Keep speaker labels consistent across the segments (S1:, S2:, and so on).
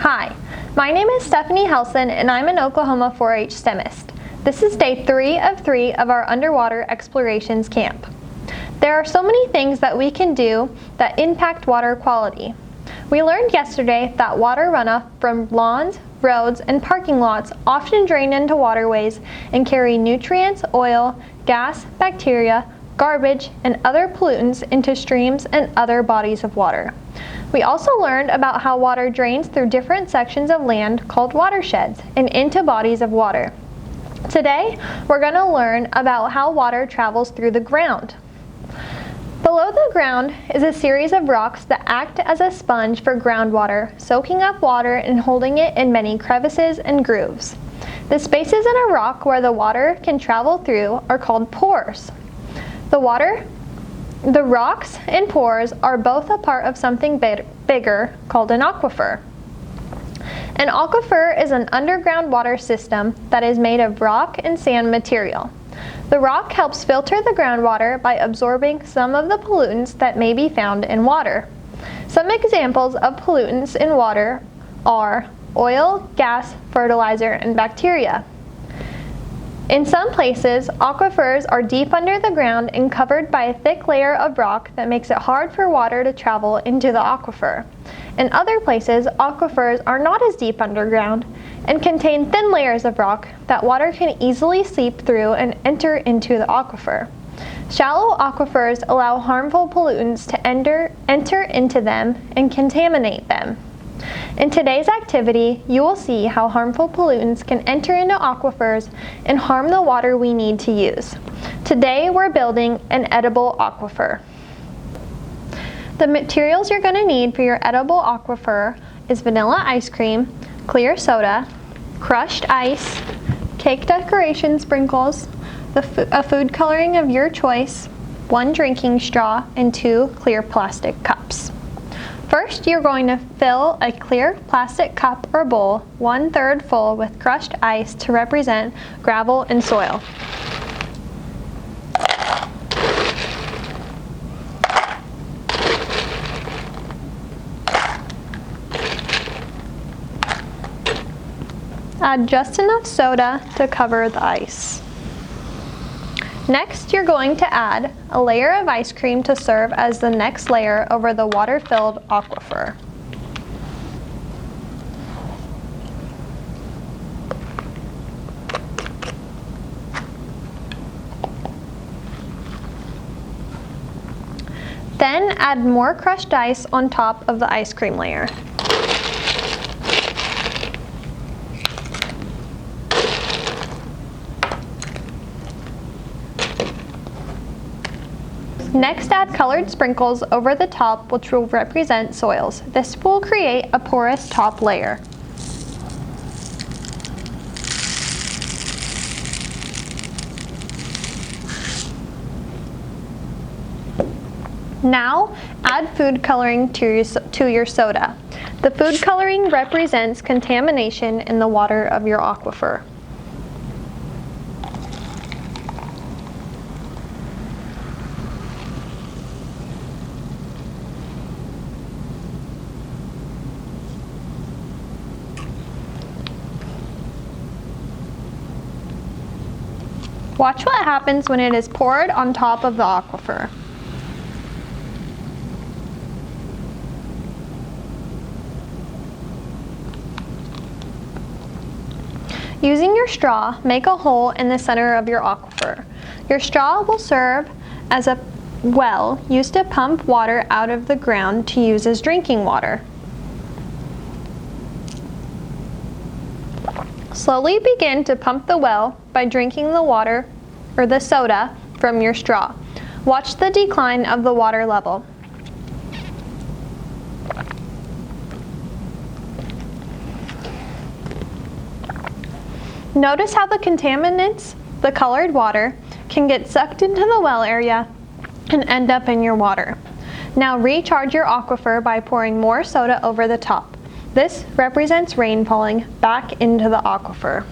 S1: Hi, my name is Stephanie Helsen and I'm an Oklahoma 4-H STEMist. This is day 3 of 3 of our underwater explorations camp. There are so many things that we can do that impact water quality. We learned yesterday that water runoff from lawns, roads, and parking lots often drain into waterways and carry nutrients, oil, gas, bacteria, garbage, and other pollutants into streams and other bodies of water. We also learned about how water drains through different sections of land called watersheds and into bodies of water. Today, we're going to learn about how water travels through the ground. Below the ground is a series of rocks that act as a sponge for groundwater, soaking up water and holding it in many crevices and grooves. The spaces in a rock where the water can travel through are called pores. The rocks and pores are both a part of something bigger called an aquifer. An aquifer is an underground water system that is made of rock and sand material. The rock helps filter the groundwater by absorbing some of the pollutants that may be found in water. Some examples of pollutants in water are oil, gas, fertilizer, and bacteria. In some places, aquifers are deep under the ground and covered by a thick layer of rock that makes it hard for water to travel into the aquifer. In other places, aquifers are not as deep underground and contain thin layers of rock that water can easily seep through and enter into the aquifer. Shallow aquifers allow harmful pollutants to enter into them and contaminate them. In today's activity, you will see how harmful pollutants can enter into aquifers and harm the water we need to use. Today, we're building an edible aquifer. The materials you're going to need for your edible aquifer is vanilla ice cream, clear soda, crushed ice, cake decoration sprinkles, a food coloring of your choice, 1 drinking straw, and 2 clear plastic cups. First, you're going to fill a clear plastic cup or bowl 1/3 full with crushed ice to represent gravel and soil. Add just enough soda to cover the ice. Next, you're going to add a layer of ice cream to serve as the next layer over the water-filled aquifer. Then add more crushed ice on top of the ice cream layer. Next, add colored sprinkles over the top, which will represent soils. This will create a porous top layer. Now, add food coloring to your soda. The food coloring represents contamination in the water of your aquifer. Watch what happens when it is poured on top of the aquifer. Using your straw, make a hole in the center of your aquifer. Your straw will serve as a well used to pump water out of the ground to use as drinking water. Slowly begin to pump the well by drinking the water or the soda from your straw. Watch the decline of the water level. Notice how the contaminants, the colored water, can get sucked into the well area and end up in your water. Now recharge your aquifer by pouring more soda over the top. This represents rain falling back into the aquifer.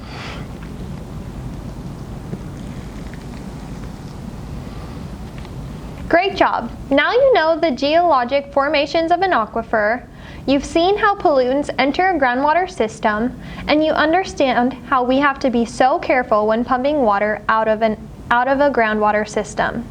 S1: Great job! Now you know the geologic formations of an aquifer. You've seen how pollutants enter a groundwater system, and you understand how we have to be so careful when pumping water out of a groundwater system.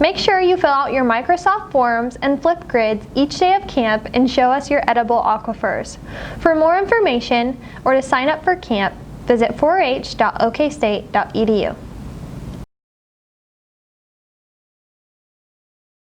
S1: Make sure you fill out your Microsoft forms and flip grids each day of camp and show us your edible aquifers. For more information or to sign up for camp, visit 4h.okstate.edu.